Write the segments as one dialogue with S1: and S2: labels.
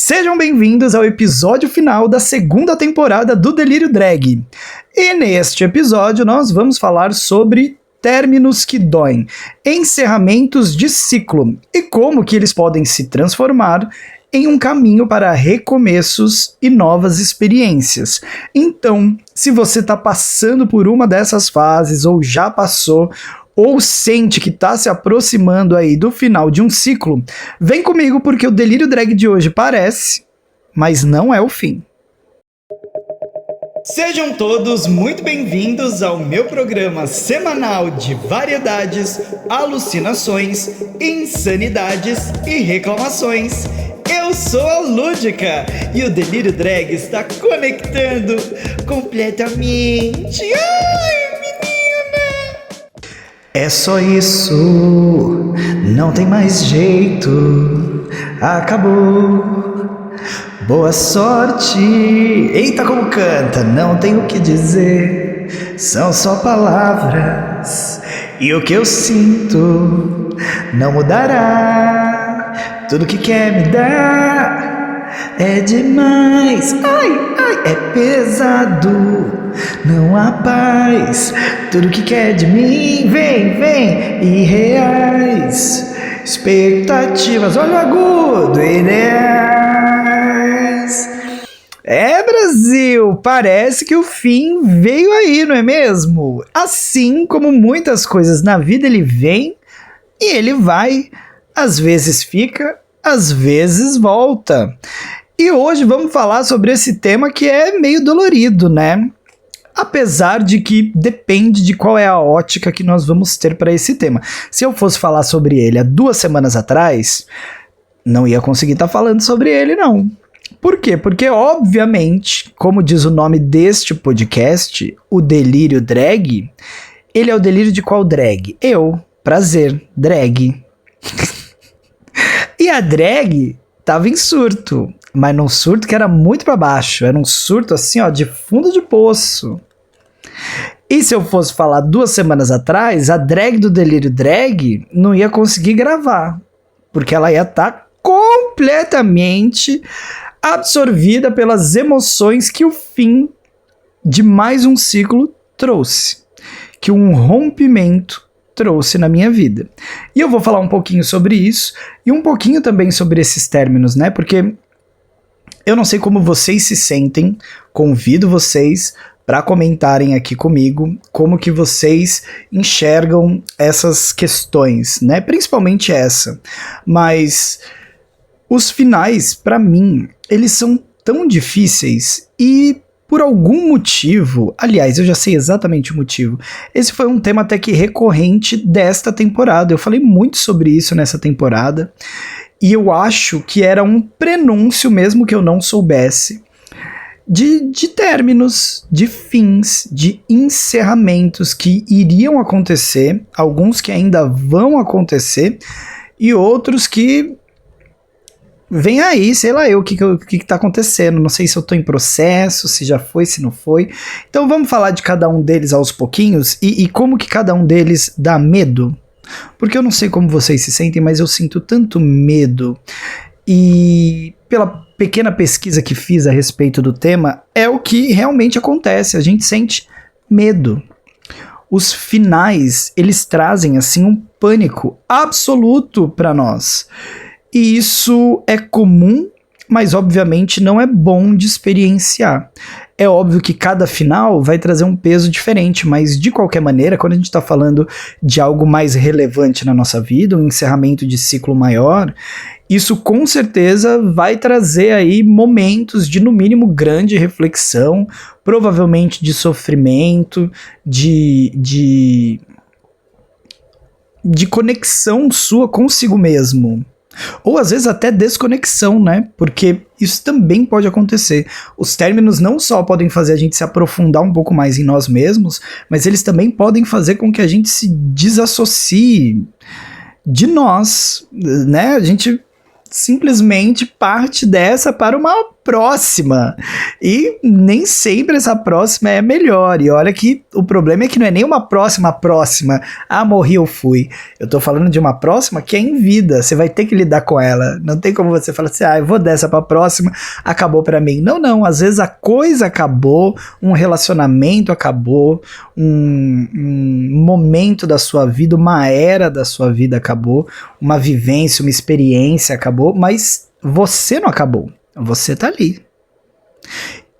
S1: Sejam bem-vindos ao episódio final da segunda temporada do Delírio Drag. E neste episódio nós vamos falar sobre términos que doem, encerramentos de ciclo e como que eles podem se transformar em um caminho para recomeços e novas experiências. Então, se você está passando por uma dessas fases ou já passou, ou sente que está se aproximando aí do final de um ciclo, vem comigo porque o Delírio Drag de hoje parece, mas não é o fim. Sejam todos muito bem-vindos ao meu programa semanal de variedades, alucinações, insanidades e reclamações. Eu sou a Lúdica e o Delírio Drag está conectando completamente. Ai, menina! É só isso, não tem mais jeito, acabou. Boa sorte! Eita como canta, não tenho o que dizer, são só palavras e o que eu sinto não mudará. Tudo que quer me dar é demais, ai, ai, é pesado, não há paz. Tudo que quer de mim vem, irreais. Expectativas, olho agudo, ideais. Brasil, parece que o fim veio aí, não é mesmo? Assim como muitas coisas na vida, ele vem e ele vai. Às vezes fica, às vezes volta. E hoje vamos falar sobre esse tema que é meio dolorido, né? Apesar de que depende de qual é a ótica que nós vamos ter para esse tema. Se eu fosse falar sobre ele há 2 semanas atrás, não ia conseguir estar falando sobre ele, não. Por quê? Porque, obviamente, como diz o nome deste podcast, o Delírio Drag, ele é o delírio de qual drag? Eu, prazer, drag. E a drag tava em surto, mas num surto que era muito pra baixo, era um surto assim, ó, de fundo de poço. E se eu fosse falar 2 semanas atrás, a drag do Delírio Drag não ia conseguir gravar, porque ela ia estar completamente absorvida pelas emoções que o fim de mais um ciclo trouxe, que um rompimento trouxe na minha vida. E eu vou falar um pouquinho sobre isso e um pouquinho também sobre esses términos, né? Porque eu não sei como vocês se sentem, convido vocês para comentarem aqui comigo como que vocês enxergam essas questões, né? Principalmente essa. Mas os finais, para mim, eles são tão difíceis e por algum motivo, aliás, eu já sei exatamente o motivo, esse foi um tema até que recorrente desta temporada, eu falei muito sobre isso nessa temporada, e eu acho que era um prenúncio, mesmo que eu não soubesse, de términos, de fins, de encerramentos que iriam acontecer, alguns que ainda vão acontecer, e outros que vem aí, sei lá eu, o que tá acontecendo, não sei se eu tô em processo, se já foi, se não foi. Então vamos falar de cada um deles aos pouquinhos e como que cada um deles dá medo. Porque eu não sei como vocês se sentem, mas eu sinto tanto medo. E pela pequena pesquisa que fiz a respeito do tema, é o que realmente acontece, a gente sente medo. Os finais, eles trazem assim um pânico absoluto para nós. E isso é comum, mas obviamente não é bom de experienciar. É óbvio que cada final vai trazer um peso diferente, mas de qualquer maneira, quando a gente está falando de algo mais relevante na nossa vida, um encerramento de ciclo maior, isso com certeza vai trazer aí momentos de, no mínimo, grande reflexão, provavelmente de sofrimento, de conexão sua consigo mesmo. Ou às vezes até desconexão, né? Porque isso também pode acontecer. Os términos não só podem fazer a gente se aprofundar um pouco mais em nós mesmos, mas eles também podem fazer com que a gente se desassocie de nós, né? A gente simplesmente parte dessa para uma próxima. E nem sempre essa próxima é a melhor. E olha que o problema é que não é nem uma próxima. Ah, morri, eu fui. Eu tô falando de uma próxima que é em vida. Você vai ter que lidar com ela. Não tem como você falar assim, eu vou dessa pra próxima, acabou pra mim. Não. Às vezes a coisa acabou, um relacionamento acabou, um momento da sua vida, uma era da sua vida acabou, uma vivência, uma experiência acabou, mas você não acabou. Você tá ali.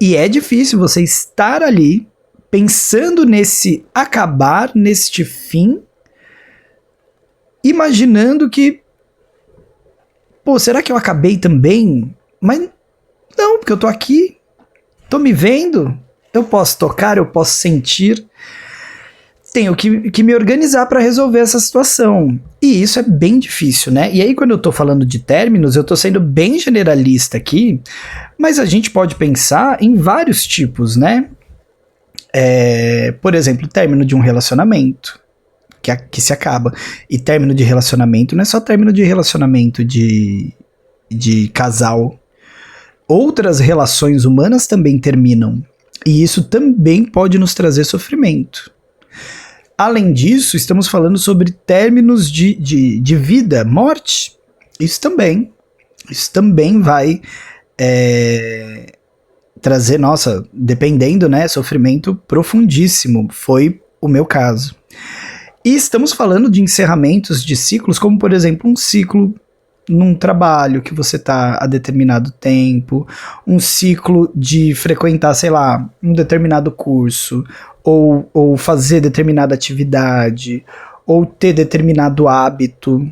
S1: E é difícil você estar ali pensando nesse acabar, neste fim, imaginando que, será que eu acabei também? Mas não, porque eu tô aqui, tô me vendo, eu posso tocar, eu posso sentir. Tenho que me organizar para resolver essa situação. E isso é bem difícil, né? E aí, quando eu tô falando de términos, eu tô sendo bem generalista aqui, mas a gente pode pensar em vários tipos, né? Por exemplo, término de um relacionamento, que se acaba. E término de relacionamento não é só término de relacionamento de casal. Outras relações humanas também terminam. E isso também pode nos trazer sofrimento. Além disso, estamos falando sobre términos de vida, morte. Isso também vai trazer, dependendo, né, sofrimento profundíssimo. Foi o meu caso. E estamos falando de encerramentos de ciclos, como, por exemplo, um ciclo num trabalho que você está há determinado tempo, um ciclo de frequentar, sei lá, um determinado curso, ou fazer determinada atividade, ou ter determinado hábito.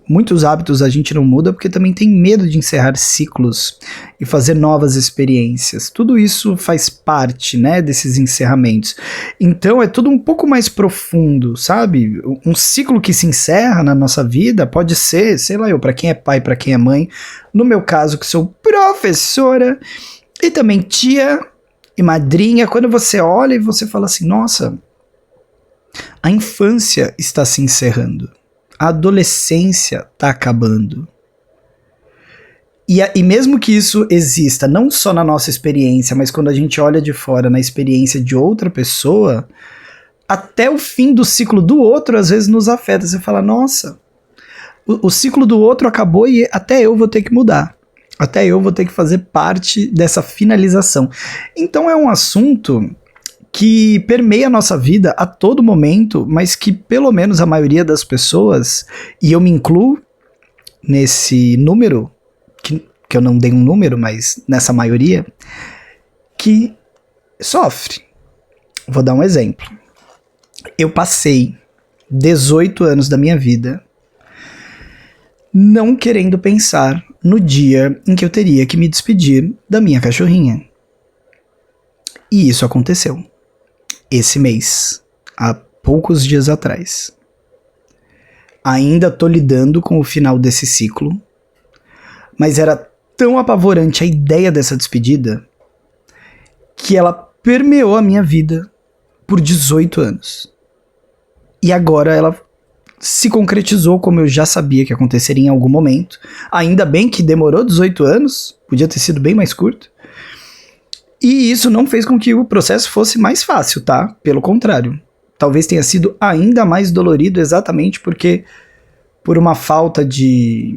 S1: Muitos hábitos a gente não muda porque também tem medo de encerrar ciclos e fazer novas experiências. Tudo isso faz parte, né, desses encerramentos. Então é tudo um pouco mais profundo, sabe? Um ciclo que se encerra na nossa vida pode ser, sei lá, para quem é pai, para quem é mãe. No meu caso, que sou professora e também tia e madrinha, quando você olha e você fala assim, nossa, a infância está se encerrando. A adolescência está acabando. E mesmo que isso exista não só na nossa experiência, mas quando a gente olha de fora na experiência de outra pessoa, até o fim do ciclo do outro às vezes nos afeta. Você fala, nossa, o ciclo do outro acabou e até eu vou ter que mudar. Até eu vou ter que fazer parte dessa finalização. Então é um assunto que permeia a nossa vida a todo momento, mas que pelo menos a maioria das pessoas, e eu me incluo nesse número, que eu não dei um número, mas nessa maioria, que sofre. Vou dar um exemplo. Eu passei 18 anos da minha vida não querendo pensar no dia em que eu teria que me despedir da minha cachorrinha. E isso aconteceu. Esse mês, há poucos dias atrás. Ainda tô lidando com o final desse ciclo, mas era tão apavorante a ideia dessa despedida que ela permeou a minha vida por 18 anos. E agora ela se concretizou como eu já sabia que aconteceria em algum momento. Ainda bem que demorou 18 anos, podia ter sido bem mais curto. E isso não fez com que o processo fosse mais fácil, tá? Pelo contrário. Talvez tenha sido ainda mais dolorido exatamente porque por uma falta de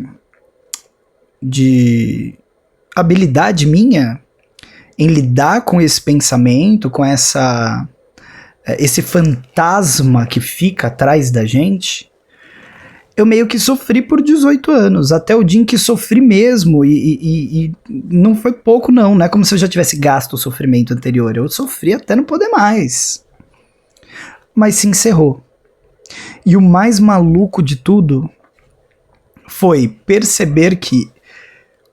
S1: habilidade minha em lidar com esse pensamento, com esse fantasma que fica atrás da gente, eu meio que sofri por 18 anos, até o dia em que sofri mesmo, e não foi pouco não é como se eu já tivesse gasto o sofrimento anterior, eu sofri até não poder mais. Mas se encerrou. E o mais maluco de tudo foi perceber que,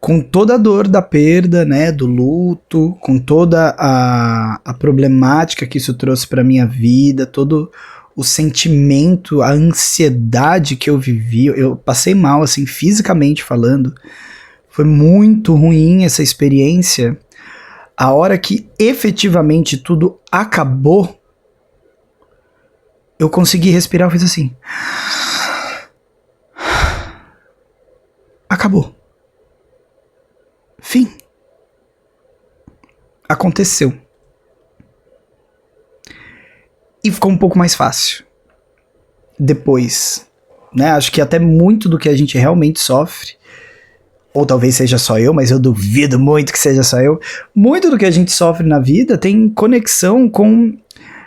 S1: com toda a dor da perda, né, do luto, com toda a problemática que isso trouxe para minha vida, todo o sentimento, a ansiedade que eu vivi, eu passei mal, assim, fisicamente falando, foi muito ruim essa experiência. A hora que efetivamente tudo acabou, eu consegui respirar, eu fiz assim. Acabou. Fim. aconteceu. E ficou um pouco mais fácil. Depois, né? Acho que até muito do que a gente realmente sofre, ou talvez seja só eu, mas eu duvido muito que seja só eu, muito do que a gente sofre na vida tem conexão com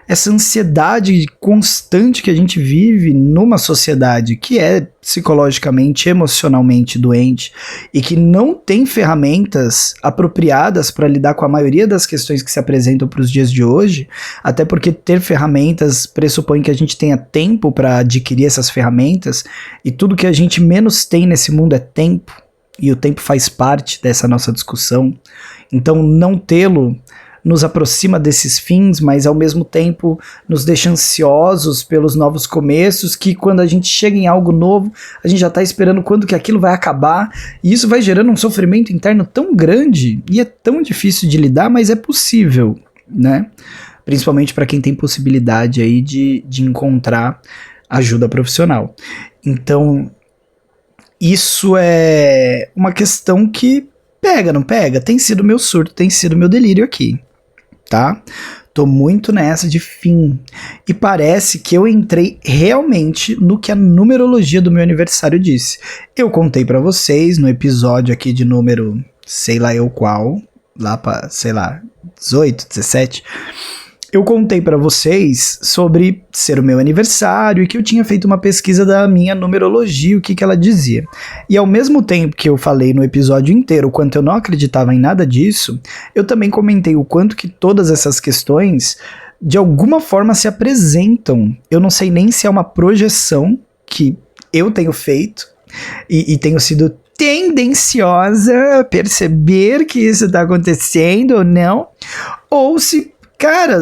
S1: essa ansiedade constante que a gente vive numa sociedade que é psicologicamente, emocionalmente doente e que não tem ferramentas apropriadas para lidar com a maioria das questões que se apresentam para os dias de hoje, até porque ter ferramentas pressupõe que a gente tenha tempo para adquirir essas ferramentas, e tudo que a gente menos tem nesse mundo é tempo, e o tempo faz parte dessa nossa discussão. Então não tê-lo nos aproxima desses fins, mas ao mesmo tempo nos deixa ansiosos pelos novos começos, que quando a gente chega em algo novo, a gente já está esperando quando que aquilo vai acabar, e isso vai gerando um sofrimento interno tão grande, e é tão difícil de lidar, mas é possível, né? Principalmente para quem tem possibilidade aí de encontrar ajuda profissional. Então, isso é uma questão que pega, não pega? Tem sido meu surto, tem sido meu delírio aqui. Tá? Tô muito nessa de fim. E parece que eu entrei realmente no que a numerologia do meu aniversário disse. Eu contei pra vocês no episódio aqui de número, sei lá eu qual, lá pra, sei lá, 18, 17. Eu contei pra vocês sobre ser o meu aniversário e que eu tinha feito uma pesquisa da minha numerologia, o que ela dizia. E ao mesmo tempo que eu falei no episódio inteiro o quanto eu não acreditava em nada disso, eu também comentei o quanto que todas essas questões de alguma forma se apresentam. Eu não sei nem se é uma projeção que eu tenho feito e tenho sido tendenciosa a perceber que isso tá acontecendo ou não, ou se... Cara,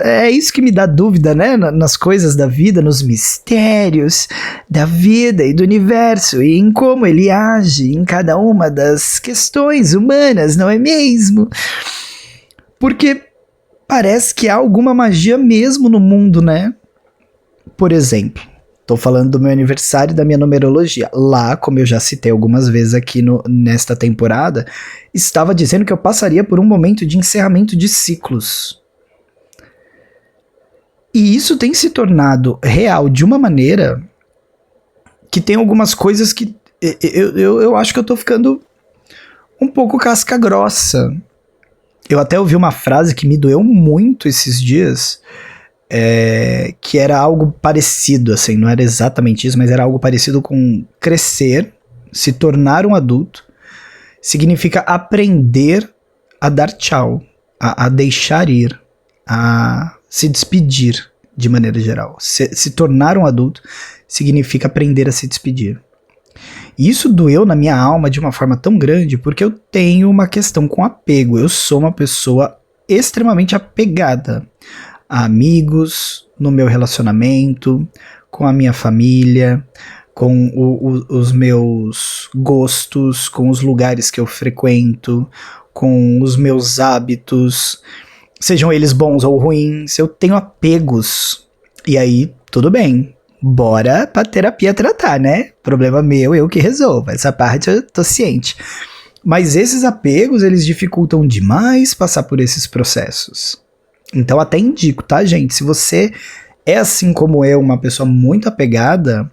S1: é isso que me dá dúvida, né? Nas coisas da vida, nos mistérios da vida e do universo, e em como ele age em cada uma das questões humanas, não é mesmo? Porque parece que há alguma magia mesmo no mundo, né? Por exemplo, tô falando do meu aniversário e da minha numerologia. Lá, como eu já citei algumas vezes aqui nesta temporada, estava dizendo que eu passaria por um momento de encerramento de ciclos. E isso tem se tornado real de uma maneira que tem algumas coisas que eu acho que eu tô ficando um pouco casca grossa. Eu até ouvi uma frase que me doeu muito esses dias, que era algo parecido, assim, não era exatamente isso, mas era algo parecido com crescer, se tornar um adulto, significa aprender a dar tchau, a deixar ir, a se despedir de maneira geral. Se tornar um adulto significa aprender a se despedir. E isso doeu na minha alma de uma forma tão grande porque eu tenho uma questão com apego. Eu sou uma pessoa extremamente apegada a amigos, no meu relacionamento, com a minha família, com os meus gostos, com os lugares que eu frequento, com os meus hábitos, sejam eles bons ou ruins. Eu tenho apegos. E aí, tudo bem. Bora pra terapia tratar, né? Problema meu, eu que resolvo. Essa parte eu tô ciente. Mas esses apegos, eles dificultam demais passar por esses processos. Então até indico, tá, gente? Se você é assim como eu, uma pessoa muito apegada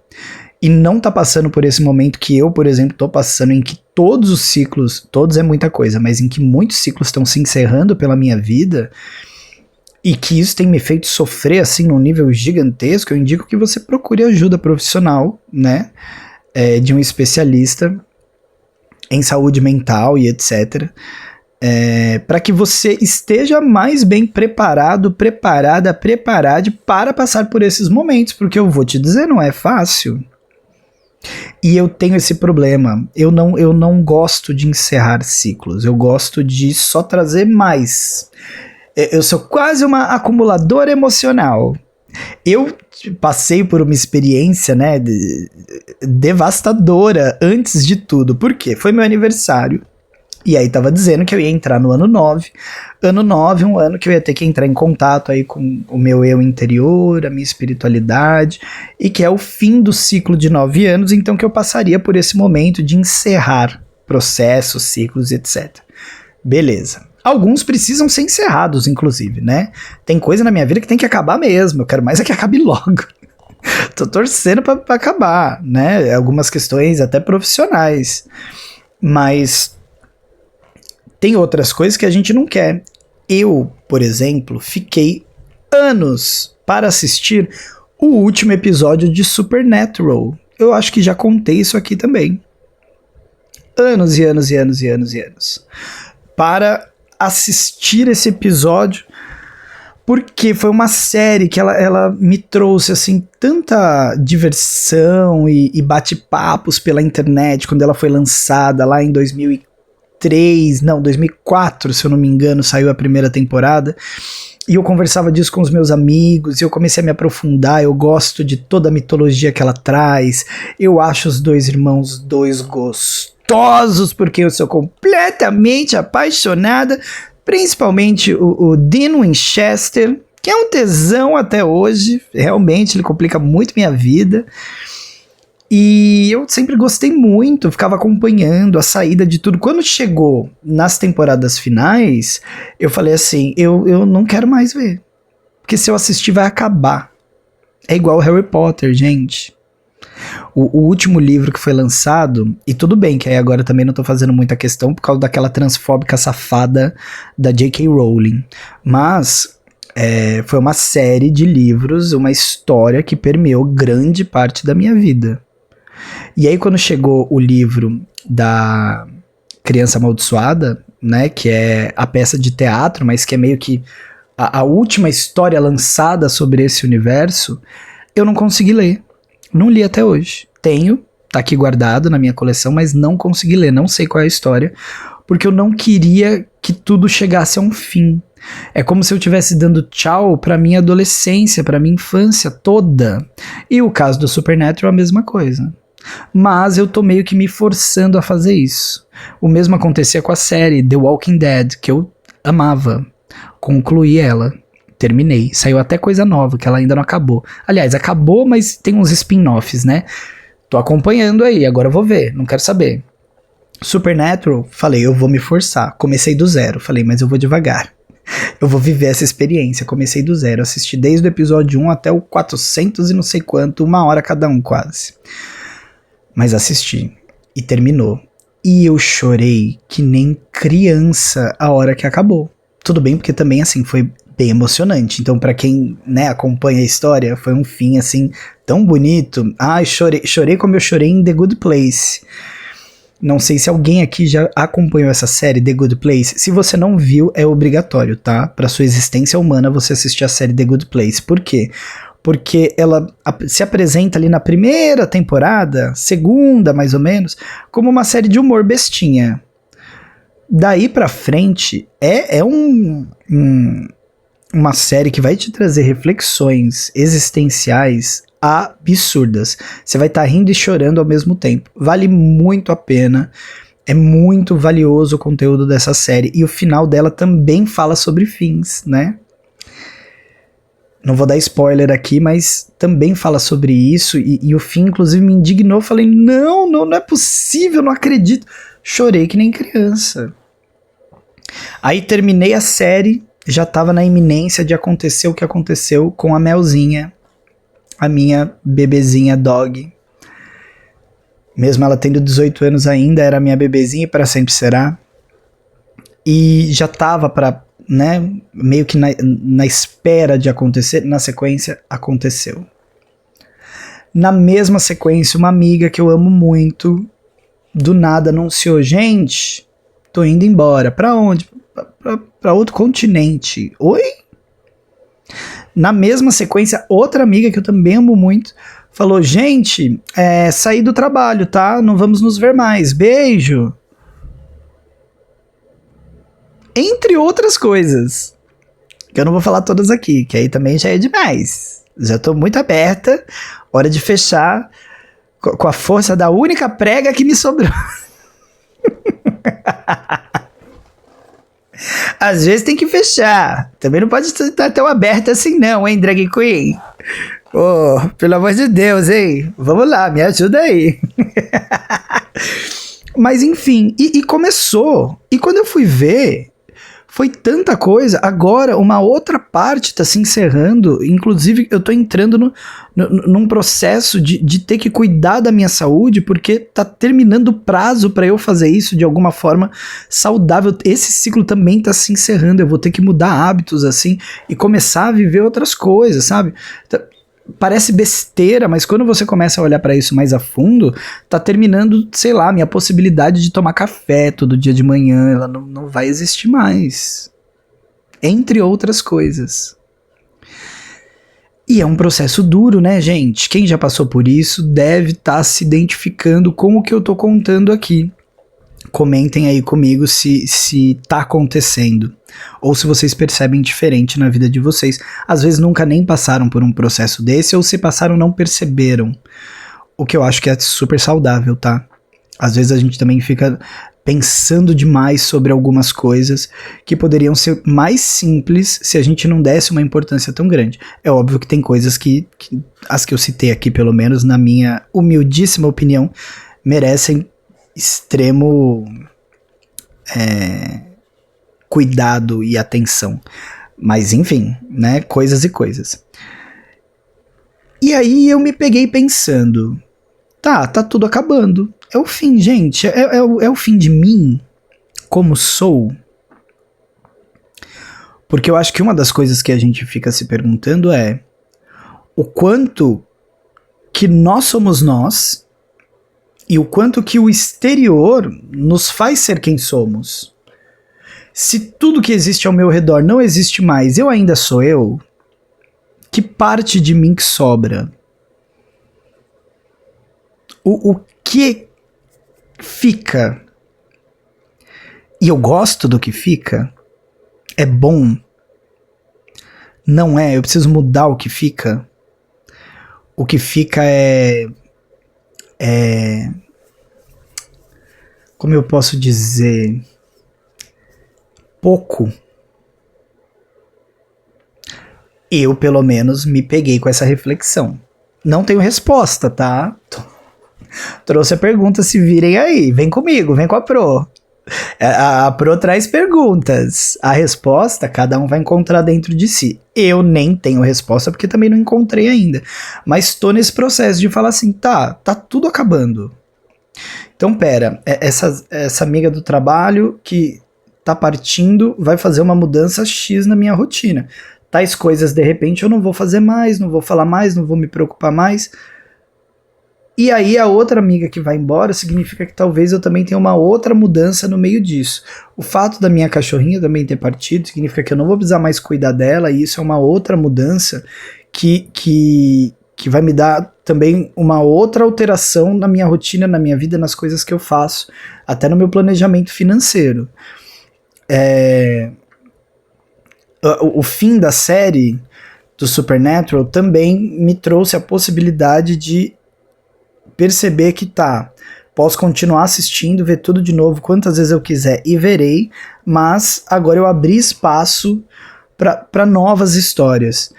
S1: e não tá passando por esse momento que eu, por exemplo, tô passando, em que todos os ciclos, todos é muita coisa, mas em que muitos ciclos estão se encerrando pela minha vida e que isso tem me feito sofrer assim num nível gigantesco, eu indico que você procure ajuda profissional, né, de um especialista em saúde mental e etc., para que você esteja mais bem preparado, preparada para passar por esses momentos, porque eu vou te dizer, não é fácil. E eu tenho esse problema, eu não gosto de encerrar ciclos, eu gosto de só trazer mais. Eu sou quase uma acumuladora emocional. Eu passei por uma experiência, né, devastadora antes de tudo. Por quê? Foi meu aniversário. E aí tava dizendo que eu ia entrar no ano 9. Ano 9, um ano que eu ia ter que entrar em contato aí com o meu eu interior, a minha espiritualidade, e que é o fim do ciclo de 9 anos, então que eu passaria por esse momento de encerrar processos, ciclos, etc. Beleza. Alguns precisam ser encerrados, inclusive, né? Tem coisa na minha vida que tem que acabar mesmo. Eu quero mais é que acabe logo. Tô torcendo pra acabar, né? Algumas questões até profissionais. Mas tem outras coisas que a gente não quer. Eu, por exemplo, fiquei anos para assistir o último episódio de Supernatural. Eu acho que já contei isso aqui também. Anos e anos e anos e anos e anos. Para assistir esse episódio, porque foi uma série que ela me trouxe, assim, tanta diversão e bate-papos pela internet, quando ela foi lançada lá em 2004, se eu não me engano, saiu a primeira temporada, e eu conversava disso com os meus amigos, e eu comecei a me aprofundar, eu gosto de toda a mitologia que ela traz, eu acho os dois irmãos gostosos, porque eu sou completamente apaixonada, principalmente o Dean Winchester, que é um tesão até hoje, realmente ele complica muito minha vida, e eu sempre gostei muito, ficava acompanhando a saída de tudo. Quando chegou nas temporadas finais, eu falei assim, eu não quero mais ver, porque se eu assistir vai acabar. É igual Harry Potter, gente. O último livro que foi lançado, e tudo bem que aí agora também não tô fazendo muita questão por causa daquela transfóbica safada da J.K. Rowling, mas foi uma série de livros, uma história que permeou grande parte da minha vida. E aí quando chegou o livro da Criança Amaldiçoada, né, que é a peça de teatro, mas que é meio que a última história lançada sobre esse universo, eu não consegui ler. Não li até hoje. Tenho, tá aqui guardado na minha coleção, mas não consegui ler, não sei qual é a história, porque eu não queria que tudo chegasse a um fim. É como se eu estivesse dando tchau pra minha adolescência, pra minha infância toda. E o caso do Supernatural é a mesma coisa. Mas eu tô meio que me forçando a fazer isso. O mesmo acontecia com a série The Walking Dead, que eu amava. Concluí ela. Terminei. Saiu até coisa nova, que ela ainda não acabou. Aliás, acabou, mas tem uns spin-offs, né? Tô acompanhando aí, agora eu vou ver, não quero saber. Supernatural, falei, eu vou me forçar. Comecei do zero, falei, mas eu vou devagar. Eu vou viver essa experiência. Comecei do zero, assisti desde o episódio 1 até o 400 e não sei quanto, 1 hora cada um quase. Mas assisti. E terminou. E eu chorei que nem criança a hora que acabou. Tudo bem, porque também, assim, foi bem emocionante. Então, pra quem, né, acompanha a história, foi um fim, assim, tão bonito. Ai, chorei como eu chorei em The Good Place. Não sei se alguém aqui já acompanhou essa série, The Good Place. Se você não viu, é obrigatório, tá? Pra sua existência humana, você assistir a série The Good Place. Por quê? Porque ela se apresenta ali na primeira temporada, segunda mais ou menos, como uma série de humor bestinha. Daí pra frente, uma série que vai te trazer reflexões existenciais absurdas. Você vai estar rindo e chorando ao mesmo tempo. Vale muito a pena. É muito valioso o conteúdo dessa série. E o final dela também fala sobre fins, né? Não vou dar spoiler aqui, mas também fala sobre isso. E o fim, inclusive, me indignou. Falei, não é possível, não acredito. Chorei que nem criança. Aí terminei a série. Já tava na iminência de acontecer o que aconteceu com a Melzinha, a minha bebezinha dog. Mesmo ela tendo 18 anos ainda, era minha bebezinha e para sempre será. E já tava pra, né, meio que na espera de acontecer, na sequência, aconteceu. Na mesma sequência, uma amiga que eu amo muito, do nada anunciou, gente, tô indo embora. Pra onde? Pra outro continente. Oi? Na mesma sequência, outra amiga que eu também amo muito falou, gente, saí do trabalho, tá? Não vamos nos ver mais. Beijo. Entre outras coisas. Que eu não vou falar todas aqui, que aí também já é demais. Já tô muito aberta. Hora de fechar com a força da única prega que me sobrou. Às vezes tem que fechar. Também não pode estar tão aberto assim não, hein, Drag Queen? Oh, pelo amor de Deus, hein? Vamos lá, me ajuda aí. Mas enfim, e começou. E quando eu fui ver, Foi tanta coisa, agora uma outra parte tá se encerrando, inclusive eu tô entrando num processo de ter que cuidar da minha saúde, porque tá terminando o prazo pra eu fazer isso de alguma forma saudável. Esse ciclo também tá se encerrando, eu vou ter que mudar hábitos assim e começar a viver outras coisas, sabe? Parece besteira, mas quando você começa a olhar pra isso mais a fundo, tá terminando, sei lá, minha possibilidade de tomar café todo dia de manhã, ela não vai existir mais. Entre outras coisas. E é um processo duro, né, gente? Quem já passou por isso deve estar se identificando com o que eu tô contando aqui. Comentem aí comigo se tá acontecendo. Ou se vocês percebem diferente na vida de vocês. Às vezes nunca nem passaram por um processo desse, ou se passaram não perceberam. O que eu acho que é super saudável, tá? Às vezes a gente também fica pensando demais sobre algumas coisas que poderiam ser mais simples se a gente não desse uma importância tão grande. É óbvio que tem coisas as que eu citei aqui, pelo menos na minha humildíssima opinião, merecem extremo cuidado e atenção. Mas enfim, né? Coisas e coisas. E aí eu me peguei pensando, tá tudo acabando. É o fim, gente. É o fim de mim, como sou. Porque eu acho que uma das coisas que a gente fica se perguntando é o quanto que nós somos nós e o quanto que o exterior nos faz ser quem somos. Se tudo que existe ao meu redor não existe mais, eu ainda sou eu? Que parte de mim que sobra? O que fica? E eu gosto do que fica? É bom? Não é? Eu preciso mudar o que fica? O que fica como eu posso dizer? Pouco. Eu, pelo menos, me peguei com essa reflexão. Não tenho resposta, tá? Trouxe a pergunta, se virem aí. Vem comigo, vem com a Pro. A Pro traz perguntas. A resposta, cada um vai encontrar dentro de si. Eu nem tenho resposta, porque também não encontrei ainda. Mas tô nesse processo de falar assim, tá tudo acabando. Então, pera, essa amiga do trabalho que tá partindo vai fazer uma mudança X na minha rotina. Tais coisas, de repente, eu não vou fazer mais, não vou falar mais, não vou me preocupar mais. E aí a outra amiga que vai embora significa que talvez eu também tenha uma outra mudança no meio disso. O fato da minha cachorrinha também ter partido significa que eu não vou precisar mais cuidar dela, e isso é uma outra mudança que vai me dar também uma outra alteração na minha rotina, na minha vida, nas coisas que eu faço, até no meu planejamento financeiro. O fim da série do Supernatural também me trouxe a possibilidade de perceber que posso continuar assistindo, ver tudo de novo quantas vezes eu quiser e verei, mas agora eu abri espaço para novas histórias.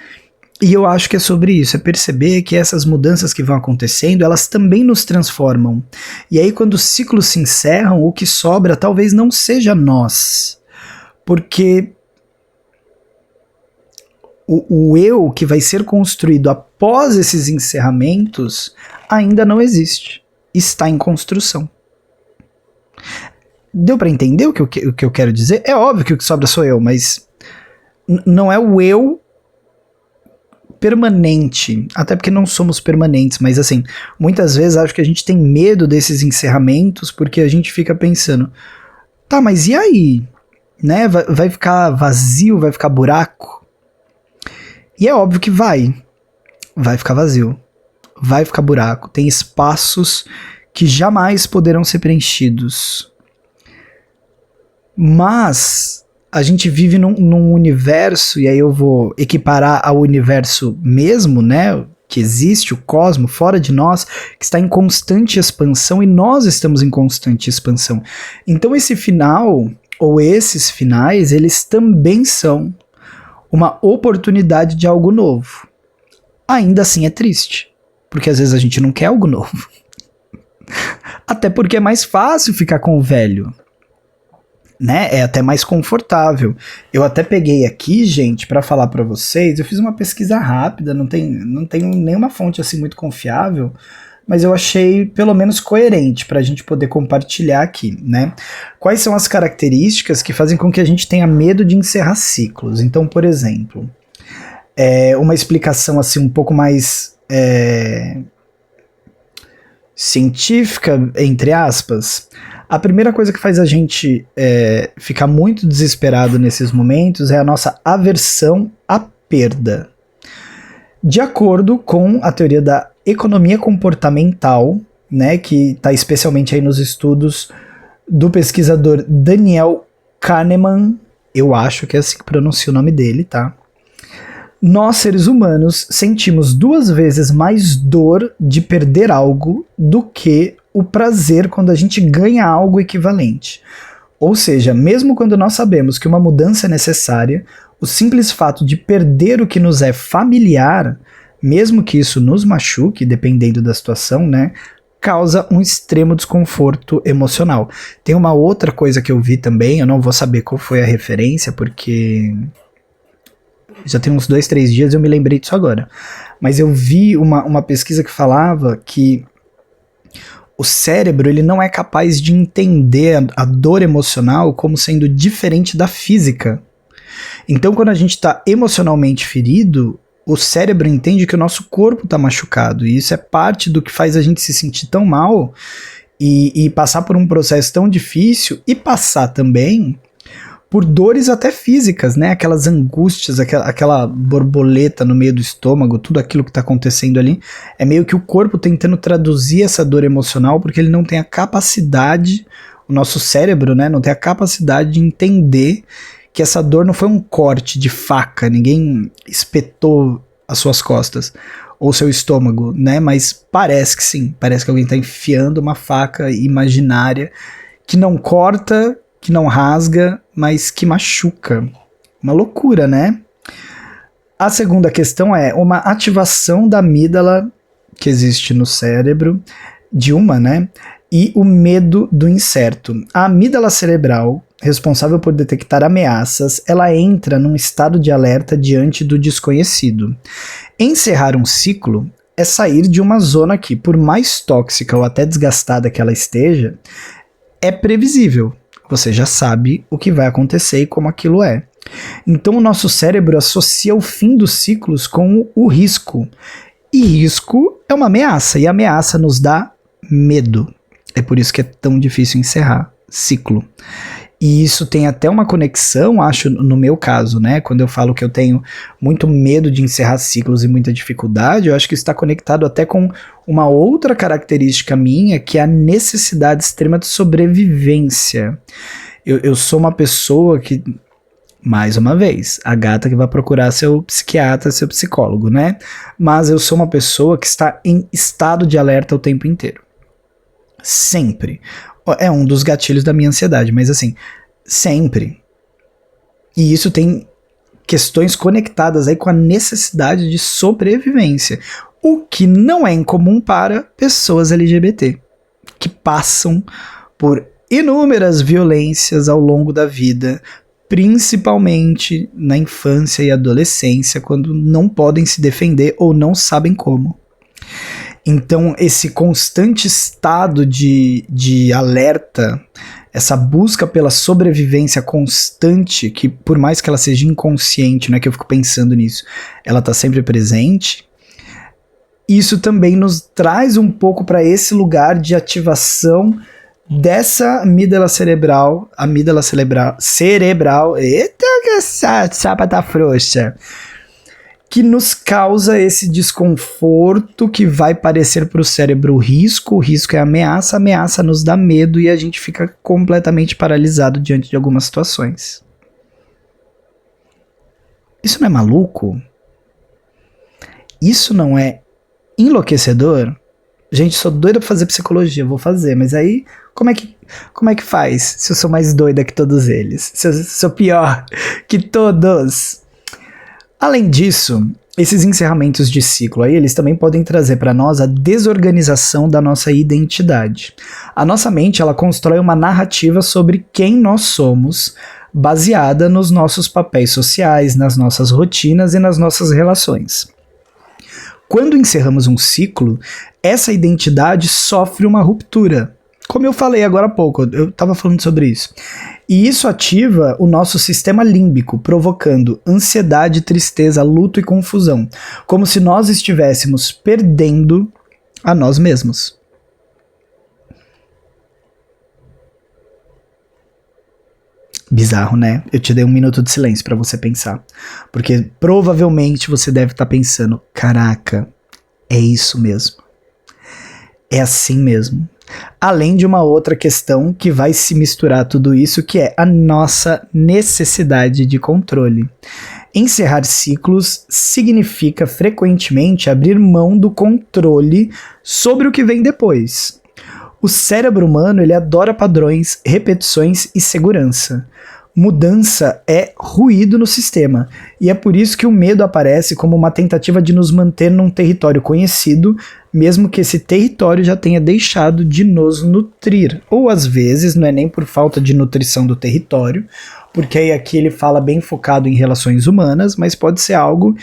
S1: E eu acho que é sobre isso, é perceber que essas mudanças que vão acontecendo, elas também nos transformam. E aí quando os ciclos se encerram, o que sobra talvez não seja nós, porque o eu que vai ser construído após esses encerramentos ainda não existe. Está em construção. Deu para entender o que eu quero dizer? É óbvio que o que sobra sou eu, mas não é o eu permanente. Até porque não somos permanentes, mas assim, muitas vezes acho que a gente tem medo desses encerramentos porque a gente fica pensando, mas e aí? Né? Vai ficar vazio, vai ficar buraco? E é óbvio que vai ficar vazio, vai ficar buraco, tem espaços que jamais poderão ser preenchidos. Mas a gente vive num universo, e aí eu vou equiparar ao universo mesmo, né, que existe, o cosmos, fora de nós, que está em constante expansão, e nós estamos em constante expansão. Então esse final, ou esses finais, eles também são uma oportunidade de algo novo. Ainda assim é triste, porque às vezes a gente não quer algo novo. Até porque é mais fácil ficar com o velho. né? É até mais confortável. Eu até peguei aqui, gente, para falar para vocês, eu fiz uma pesquisa rápida, não tenho nenhuma fonte assim muito confiável, mas eu achei pelo menos coerente para a gente poder compartilhar aqui, né? Quais são as características que fazem com que a gente tenha medo de encerrar ciclos? Então, por exemplo, uma explicação assim um pouco mais científica, entre aspas, a primeira coisa que faz a gente ficar muito desesperado nesses momentos é a nossa aversão à perda. De acordo com a teoria da economia comportamental, né, que está especialmente aí nos estudos do pesquisador Daniel Kahneman, eu acho que é assim que pronuncia o nome dele, tá? Nós, seres humanos, sentimos 2 vezes mais dor de perder algo do que o prazer quando a gente ganha algo equivalente. Ou seja, mesmo quando nós sabemos que uma mudança é necessária, o simples fato de perder o que nos é familiar, mesmo que isso nos machuque, dependendo da situação, né, causa um extremo desconforto emocional. Tem uma outra coisa que eu vi também, eu não vou saber qual foi a referência, porque já tem uns 2, 3 dias eu me lembrei disso agora. Mas eu vi uma pesquisa que falava que o cérebro ele não é capaz de entender a dor emocional como sendo diferente da física. Então, quando a gente está emocionalmente ferido, o cérebro entende que o nosso corpo está machucado. E isso é parte do que faz a gente se sentir tão mal e passar por um processo tão difícil e passar também por dores até físicas, né? Aquelas angústias, aquela borboleta no meio do estômago, tudo aquilo que está acontecendo ali, é meio que o corpo tentando traduzir essa dor emocional, porque ele não tem a capacidade, o nosso cérebro, né, não tem a capacidade de entender que essa dor não foi um corte de faca, ninguém espetou as suas costas, ou seu estômago, né? Mas parece que sim, parece que alguém está enfiando uma faca imaginária que não corta, que não rasga, mas que machuca. Uma loucura, né? A segunda questão é uma ativação da amígdala que existe no cérebro, né? E o medo do incerto. A amígdala cerebral, responsável por detectar ameaças, ela entra num estado de alerta diante do desconhecido. Encerrar um ciclo é sair de uma zona que, por mais tóxica ou até desgastada que ela esteja, é previsível. Você já sabe o que vai acontecer e como aquilo é. Então o nosso cérebro associa o fim dos ciclos com o risco. E risco é uma ameaça, e a ameaça nos dá medo. É por isso que é tão difícil encerrar ciclo. E isso tem até uma conexão, acho, no meu caso, né? Quando eu falo que eu tenho muito medo de encerrar ciclos e muita dificuldade, eu acho que isso está conectado até com uma outra característica minha, que é a necessidade extrema de sobrevivência. Eu sou uma pessoa que, mais uma vez, a gata que vai procurar seu psiquiatra, seu psicólogo, né? Mas eu sou uma pessoa que está em estado de alerta o tempo inteiro. Sempre. É um dos gatilhos da minha ansiedade, mas assim, sempre. E isso tem questões conectadas aí com a necessidade de sobrevivência, o que não é incomum para pessoas LGBT, que passam por inúmeras violências ao longo da vida, principalmente na infância e adolescência, quando não podem se defender ou não sabem como. Então, esse constante estado de alerta, essa busca pela sobrevivência constante, que por mais que ela seja inconsciente, não é que eu fico pensando nisso, ela está sempre presente, isso também nos traz um pouco para esse lugar de ativação dessa amígdala cerebral, eita que essa chapa tá frouxa, que nos causa esse desconforto que vai parecer para o cérebro risco. O risco é a ameaça nos dá medo e a gente fica completamente paralisado diante de algumas situações. Isso não é maluco? Isso não é enlouquecedor? Gente, sou doida pra fazer psicologia, vou fazer, mas aí como é que faz se eu sou mais doida que todos eles? Se eu sou pior que todos? Além disso, esses encerramentos de ciclo aí, eles também podem trazer para nós a desorganização da nossa identidade. A nossa mente, ela constrói uma narrativa sobre quem nós somos, baseada nos nossos papéis sociais, nas nossas rotinas e nas nossas relações. Quando encerramos um ciclo, essa identidade sofre uma ruptura. Como eu falei agora há pouco, eu estava falando sobre isso. E isso ativa o nosso sistema límbico, provocando ansiedade, tristeza, luto e confusão, como se nós estivéssemos perdendo a nós mesmos. Bizarro, né? Eu te dei 1 minuto de silêncio para você pensar. Porque provavelmente você deve estar pensando, caraca, é isso mesmo. É assim mesmo. Além de uma outra questão que vai se misturar tudo isso, que é a nossa necessidade de controle. Encerrar ciclos significa frequentemente abrir mão do controle sobre o que vem depois. O cérebro humano, ele adora padrões, repetições e segurança. Mudança é ruído no sistema, e é por isso que o medo aparece como uma tentativa de nos manter num território conhecido, mesmo que esse território já tenha deixado de nos nutrir. Ou às vezes não é nem por falta de nutrição do território, porque aí aqui ele fala bem focado em relações humanas, mas pode ser algo,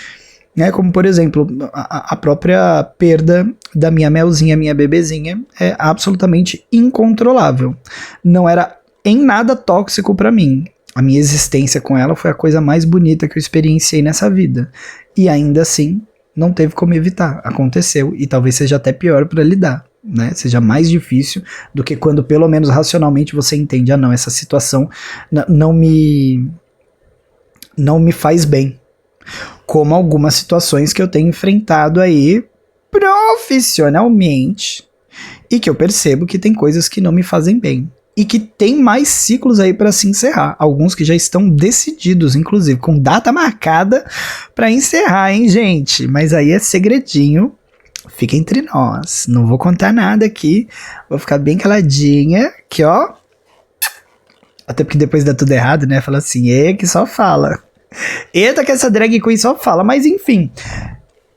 S1: né, como por exemplo, a própria perda da minha Melzinha, minha bebezinha, é absolutamente incontrolável. Não era em nada tóxico para mim. A minha existência com ela foi a coisa mais bonita que eu experienciei nessa vida. E ainda assim, não teve como evitar. Aconteceu e talvez seja até pior para lidar, né? Seja mais difícil do que quando pelo menos racionalmente você entende, não, essa situação não me faz bem. Como algumas situações que eu tenho enfrentado aí profissionalmente e que eu percebo que tem coisas que não me fazem bem. E que tem mais ciclos aí para se encerrar. Alguns que já estão decididos, inclusive, com data marcada para encerrar, hein, gente? Mas aí é segredinho. Fica entre nós. Não vou contar nada aqui. Vou ficar bem caladinha. Que, ó. Até porque depois dá tudo errado, né? Fala assim, que só fala. Eita, que essa drag queen só fala. Mas, enfim.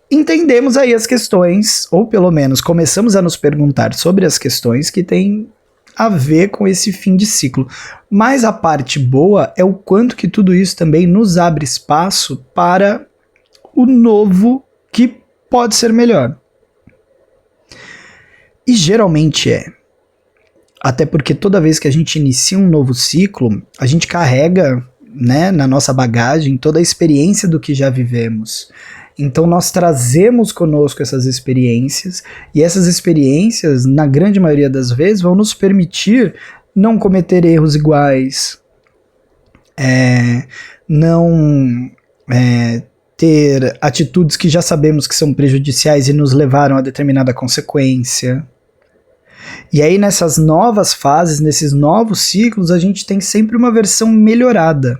S1: Entendemos aí as questões. Ou, pelo menos, começamos a nos perguntar sobre as questões que tem a ver com esse fim de ciclo. Mas a parte boa é o quanto que tudo isso também nos abre espaço para o novo que pode ser melhor. E geralmente é. Até porque toda vez que a gente inicia um novo ciclo, a gente carrega, né, na nossa bagagem toda a experiência do que já vivemos. Então nós trazemos conosco essas experiências, e essas experiências, na grande maioria das vezes, vão nos permitir não cometer erros iguais, não ter atitudes que já sabemos que são prejudiciais e nos levaram a determinada consequência. E aí nessas novas fases, nesses novos ciclos, a gente tem sempre uma versão melhorada.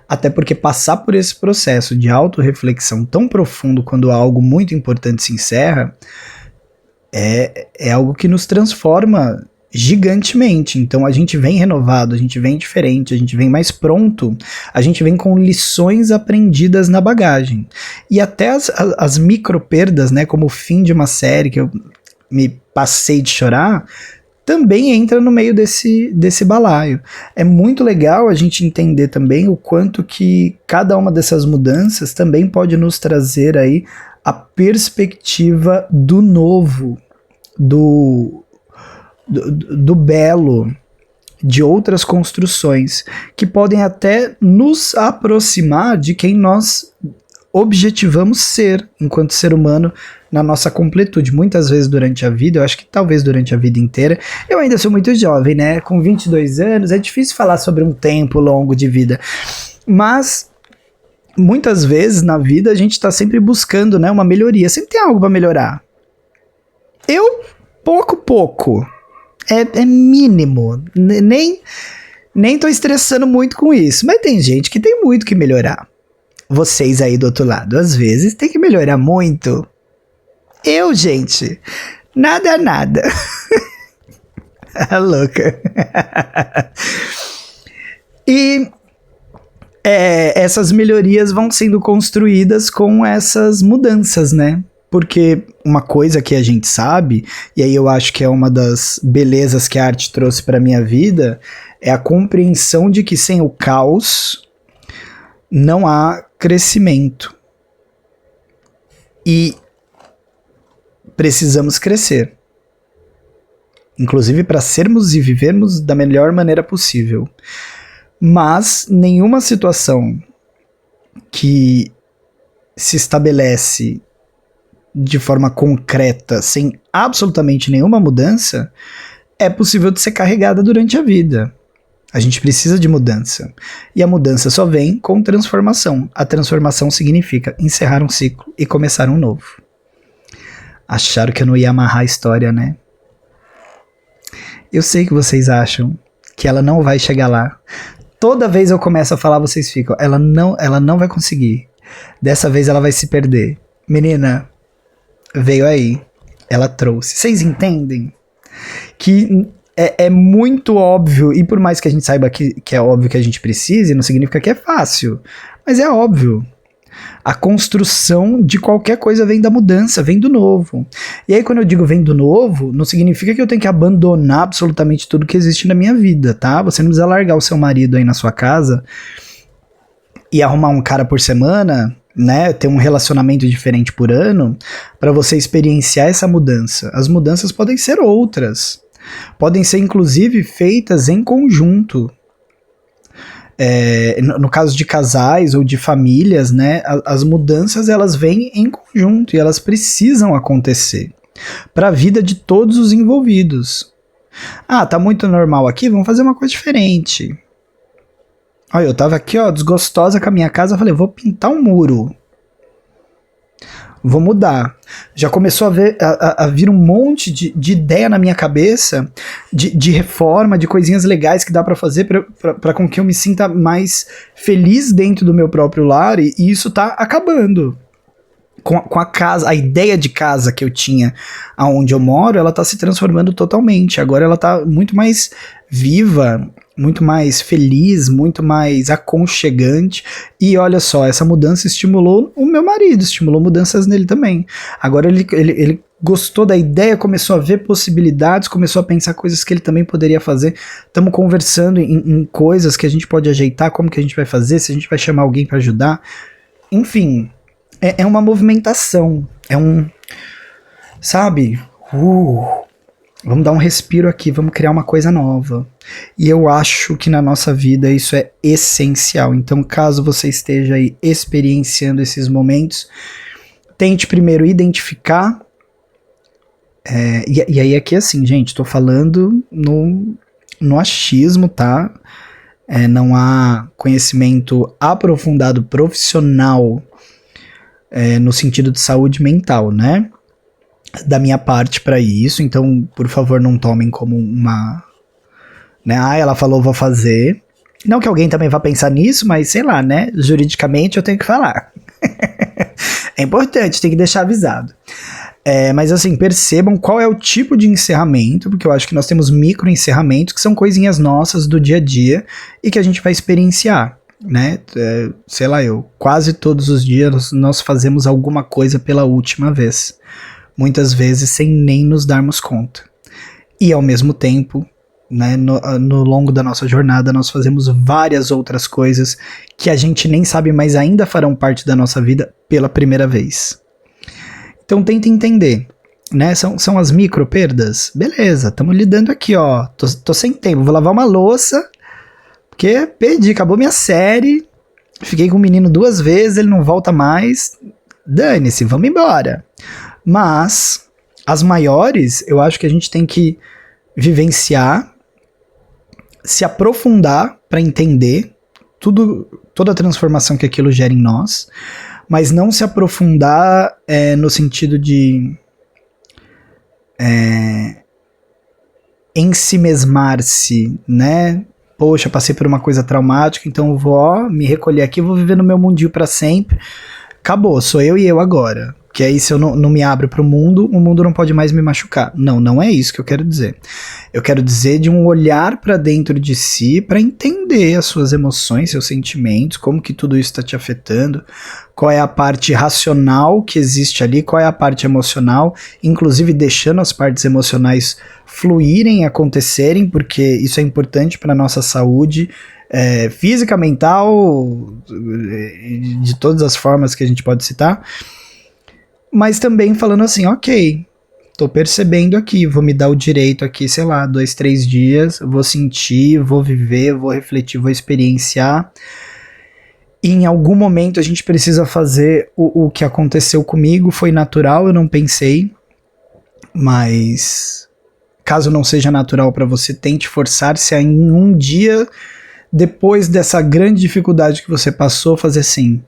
S1: Até porque passar por esse processo de autorreflexão tão profundo quando algo muito importante se encerra, é algo que nos transforma gigantemente. Então a gente vem renovado, a gente vem diferente, a gente vem mais pronto, a gente vem com lições aprendidas na bagagem. E até as micro perdas, né, como o fim de uma série que eu me passei de chorar, também entra no meio desse balaio. É muito legal a gente entender também o quanto que cada uma dessas mudanças também pode nos trazer aí a perspectiva do novo, do belo, de outras construções, que podem até nos aproximar de quem nós objetivamos ser enquanto ser humano na nossa completude. Muitas vezes durante a vida, eu acho que talvez durante a vida inteira, eu ainda sou muito jovem, né? Com 22 anos, é difícil falar sobre um tempo longo de vida. Mas muitas vezes na vida a gente está sempre buscando, né, uma melhoria. Sempre tem algo para melhorar. Eu, pouco. É mínimo. Nem tô estressando muito com isso. Mas tem gente que tem muito que melhorar. Vocês aí do outro lado, às vezes, tem que melhorar muito. Eu, gente, nada. Louca. E essas melhorias vão sendo construídas com essas mudanças, né? Porque uma coisa que a gente sabe, e aí eu acho que é uma das belezas que a arte trouxe para minha vida, é a compreensão de que sem o caos não há crescimento. E precisamos crescer. Inclusive para sermos e vivermos da melhor maneira possível. Mas nenhuma situação que se estabelece de forma concreta, sem absolutamente nenhuma mudança, é possível de ser carregada durante a vida. A gente precisa de mudança. E a mudança só vem com transformação. A transformação significa encerrar um ciclo e começar um novo. Acharam que eu não ia amarrar a história, né? Eu sei que vocês acham que ela não vai chegar lá. Toda vez eu começo a falar, vocês ficam, ela não vai conseguir. Dessa vez ela vai se perder. Menina, veio aí. Ela trouxe. Vocês entendem? Que é muito óbvio, e por mais que a gente saiba que é óbvio que a gente precise, não significa que é fácil. Mas é óbvio. A construção de qualquer coisa vem da mudança, vem do novo. E aí quando eu digo vem do novo, não significa que eu tenho que abandonar absolutamente tudo que existe na minha vida, tá? Você não precisa largar o seu marido aí na sua casa e arrumar um cara por semana, né? Ter um relacionamento diferente por ano, para você experienciar essa mudança. As mudanças podem ser outras. Podem ser inclusive feitas em conjunto. No caso de casais ou de famílias, né, as mudanças elas vêm em conjunto e elas precisam acontecer para a vida de todos os envolvidos. Ah, tá muito normal aqui, vamos fazer uma coisa diferente. Olha, eu tava aqui, ó, desgostosa com a minha casa, falei, vou pintar um muro. Vou mudar. Já começou a vir um monte de ideia na minha cabeça de reforma, de coisinhas legais que dá pra fazer pra com que eu me sinta mais feliz dentro do meu próprio lar, e isso tá acabando. Com a casa, a ideia de casa que eu tinha aonde eu moro, ela tá se transformando totalmente. Agora ela tá muito mais viva, muito mais feliz, muito mais aconchegante. E olha só, essa mudança estimulou o meu marido, estimulou mudanças nele também. Agora ele gostou da ideia, começou a ver possibilidades, começou a pensar coisas que ele também poderia fazer. Estamos conversando em coisas que a gente pode ajeitar, como que a gente vai fazer, se a gente vai chamar alguém para ajudar. Enfim, é uma movimentação, é um... Sabe? Vamos dar um respiro aqui, vamos criar uma coisa nova. E eu acho que na nossa vida isso é essencial. Então, caso você esteja aí experienciando esses momentos, tente primeiro identificar. E aí aqui assim, gente, tô falando no achismo, tá? Não há conhecimento aprofundado profissional no sentido de saúde mental, né? Da minha parte para isso, então por favor não tomem como uma, né, ela falou, vou fazer, não que alguém também vá pensar nisso, mas sei lá, né, juridicamente eu tenho que falar. É importante, tem que deixar avisado. Mas assim, percebam qual é o tipo de encerramento, porque eu acho que nós temos micro encerramentos que são coisinhas nossas do dia a dia e que a gente vai experienciar, né? Sei lá, quase todos os dias nós fazemos alguma coisa pela última vez. Muitas vezes sem nem nos darmos conta. E ao mesmo tempo, né, no longo da nossa jornada, nós fazemos várias outras coisas que a gente nem sabe, mas ainda farão parte da nossa vida pela primeira vez. Então tenta entender, né? São as micro perdas? Beleza, estamos lidando aqui, ó. Tô sem tempo, vou lavar uma louça, porque perdi, acabou minha série, fiquei com o menino 2 vezes, ele não volta mais. Dane-se, vamos embora. Mas as maiores, eu acho que a gente tem que vivenciar, se aprofundar para entender toda a transformação que aquilo gera em nós, mas não se aprofundar no sentido de ensimesmar-se, né? Poxa, passei por uma coisa traumática, então eu vou me recolher aqui, vou viver no meu mundinho para sempre. Acabou, sou eu e eu agora. Que aí se eu não me abro pro mundo, o mundo não pode mais me machucar. Não é isso que eu quero dizer. Eu quero dizer de um olhar pra dentro de si pra entender as suas emoções, seus sentimentos, como que tudo isso tá te afetando, qual é a parte racional que existe ali, qual é a parte emocional, inclusive deixando as partes emocionais fluírem, acontecerem, porque isso é importante pra nossa saúde, física, mental, de todas as formas que a gente pode citar. Mas também falando assim, ok, tô percebendo aqui, vou me dar o direito aqui, sei lá, 2, 3 dias, vou sentir, vou viver, vou refletir, vou experienciar. E em algum momento a gente precisa fazer o que aconteceu comigo, foi natural, eu não pensei, mas caso não seja natural para você, tente forçar-se a em um dia, depois dessa grande dificuldade que você passou, fazer assim...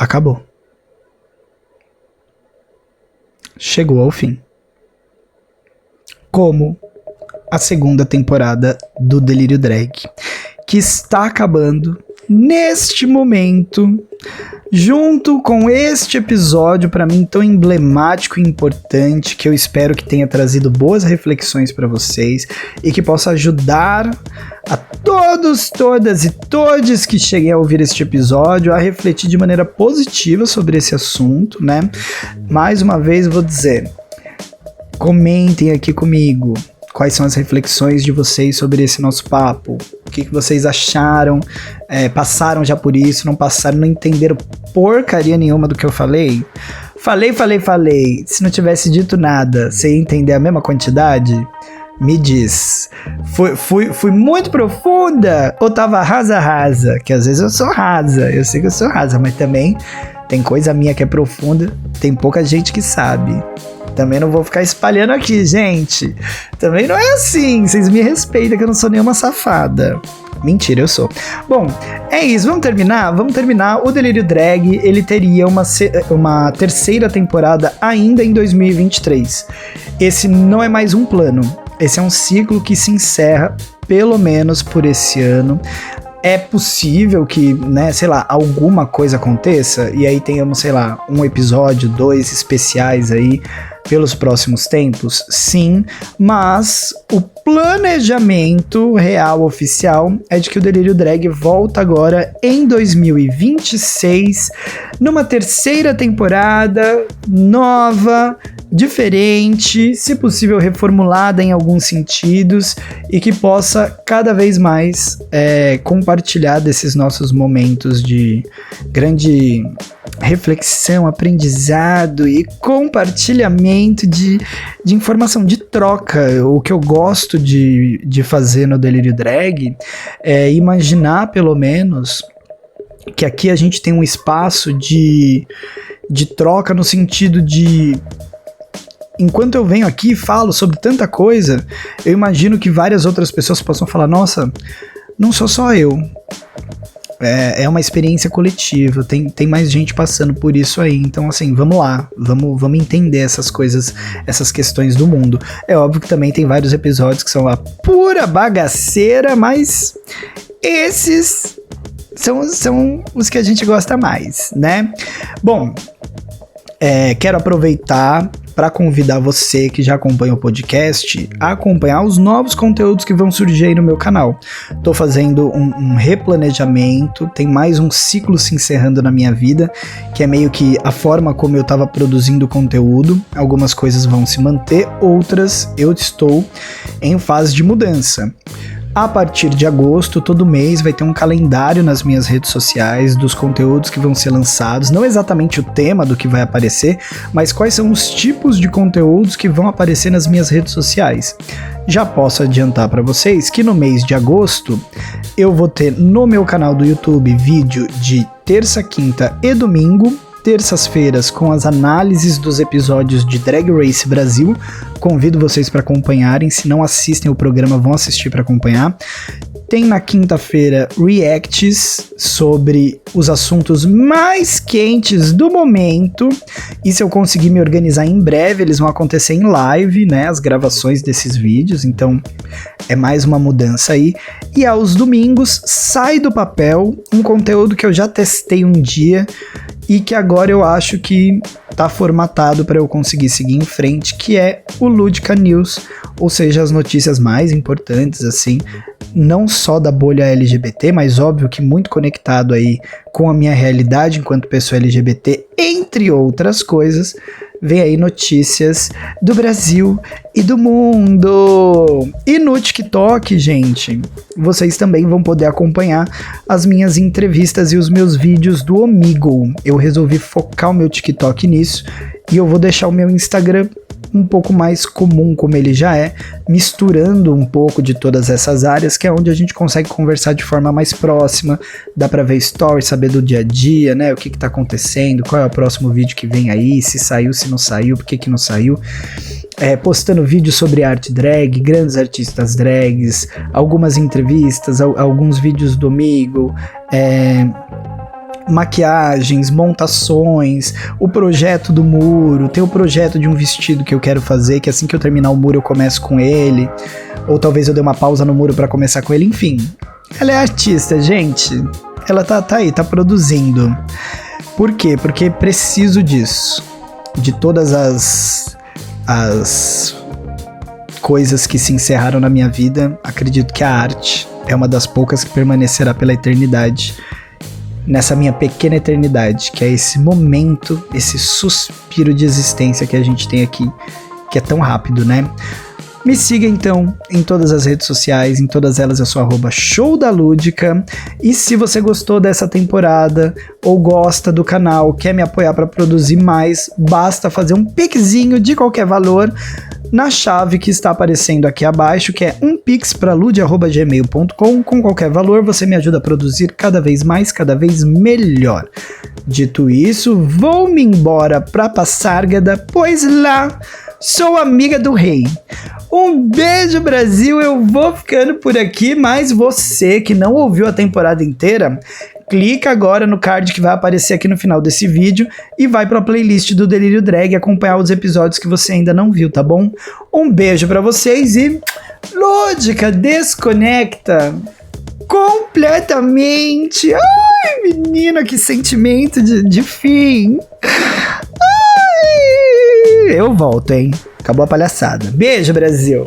S1: Acabou. Chegou ao fim. Como a segunda temporada do Delírio Drag, que está acabando neste momento, junto com este episódio para mim tão emblemático e importante, que eu espero que tenha trazido boas reflexões para vocês e que possa ajudar a todos, todas e todes que cheguem a ouvir este episódio a refletir de maneira positiva sobre esse assunto, né? Mais uma vez vou dizer, comentem aqui comigo quais são as reflexões de vocês sobre esse nosso papo. O que vocês acharam? Passaram já por isso? Não passaram? Não entenderam porcaria nenhuma do que eu falei? Falei. Se não tivesse dito nada, você ia entender a mesma quantidade? Me diz. Fui muito profunda ou tava rasa? Que às vezes eu sou rasa. Eu sei que eu sou rasa, mas também tem coisa minha que é profunda. Tem pouca gente que sabe. Também não vou ficar espalhando aqui, gente. Também não é assim. Vocês me respeitam que eu não sou nenhuma safada. Mentira, eu sou. Bom, é isso. Vamos terminar? Vamos terminar. O Delírio Drag, ele teria uma terceira temporada ainda em 2023. Esse não é mais um plano. Esse é um ciclo que se encerra, pelo menos por esse ano. É possível que, né, sei lá, alguma coisa aconteça e aí tenhamos, sei lá, um episódio, 2 especiais aí pelos próximos tempos? Sim, mas o planejamento real, oficial, é de que o Delírio Drag volta agora em 2026, numa terceira temporada nova, diferente, se possível reformulada em alguns sentidos e que possa cada vez mais compartilhar desses nossos momentos de grande reflexão, aprendizado e compartilhamento de informação, de troca. O que eu gosto de fazer no Delírio Drag é imaginar, pelo menos, que aqui a gente tem um espaço de troca no sentido de... Enquanto eu venho aqui e falo sobre tanta coisa, eu imagino que várias outras pessoas possam falar, nossa, não sou só eu. É uma experiência coletiva, tem mais gente passando por isso aí. Então, assim, vamos lá, vamos entender essas coisas, essas questões do mundo. É óbvio que também tem vários episódios que são a pura bagaceira, mas esses são os que a gente gosta mais, né? Bom, quero aproveitar para convidar você que já acompanha o podcast a acompanhar os novos conteúdos que vão surgir aí no meu canal. Tô fazendo um replanejamento, tem mais um ciclo se encerrando na minha vida, que é meio que a forma como eu tava produzindo conteúdo. Algumas coisas vão se manter, outras eu estou em fase de mudança. A partir de agosto, todo mês, vai ter um calendário nas minhas redes sociais dos conteúdos que vão ser lançados, não exatamente o tema do que vai aparecer, mas quais são os tipos de conteúdos que vão aparecer nas minhas redes sociais. Já posso adiantar para vocês que no mês de agosto eu vou ter no meu canal do YouTube vídeo de terça, quinta e domingo, terças-feiras com as análises dos episódios de Drag Race Brasil. Convido vocês para acompanharem, se não assistem o programa, vão assistir para acompanhar. Tem na quinta-feira reacts sobre os assuntos mais quentes do momento. E se eu conseguir me organizar em breve, eles vão acontecer em live, né? As gravações desses vídeos. Então é mais uma mudança aí. E aos domingos sai do papel um conteúdo que eu já testei um dia e que agora eu acho que tá formatado para eu conseguir seguir em frente, que é o Ludica News, ou seja, as notícias mais importantes, assim, não só da bolha LGBT, mas óbvio que muito conectado aí com a minha realidade enquanto pessoa LGBT, entre outras coisas. Vem aí notícias do Brasil e do mundo. E no TikTok, gente, vocês também vão poder acompanhar as minhas entrevistas e os meus vídeos do Omegle. Eu resolvi focar o meu TikTok nisso e eu vou deixar o meu Instagram um pouco mais comum, como ele já é, misturando um pouco de todas essas áreas, que é onde a gente consegue conversar de forma mais próxima, dá pra ver stories, saber do dia a dia, né, o que tá acontecendo, qual é o próximo vídeo que vem aí, se saiu, se não saiu, por que não saiu, postando vídeos sobre arte drag, grandes artistas drags, algumas entrevistas, alguns vídeos do Omegle, maquiagens, montações, o projeto do muro, tem o projeto de um vestido que eu quero fazer, que assim que eu terminar o muro eu começo com ele, ou talvez eu dê uma pausa no muro pra começar com ele, enfim. Ela é artista, gente, ela tá aí, tá produzindo. Por quê? Porque preciso disso, de todas as coisas que se encerraram na minha vida, acredito que a arte é uma das poucas que permanecerá pela eternidade, nessa minha pequena eternidade, que é esse momento, esse suspiro de existência que a gente tem aqui, que é tão rápido, né? Me siga então em todas as redes sociais, em todas elas eu sou @showdaludica, e se você gostou dessa temporada ou gosta do canal, quer me apoiar para produzir mais, basta fazer um pixinho de qualquer valor na chave que está aparecendo aqui abaixo, que é umpix@gmail.com. Com qualquer valor você me ajuda a produzir cada vez mais, cada vez melhor. Dito isso, vou-me embora pra Passárgada, pois lá sou amiga do rei. Um beijo, Brasil, eu vou ficando por aqui, mas você que não ouviu a temporada inteira, clica agora no card que vai aparecer aqui no final desse vídeo e vai para a playlist do Delírio Drag acompanhar os episódios que você ainda não viu, tá bom? Um beijo para vocês e Ludica, desconecta completamente. Ai, menina, que sentimento de fim. Ai, eu volto, hein? Acabou a palhaçada. Beijo, Brasil!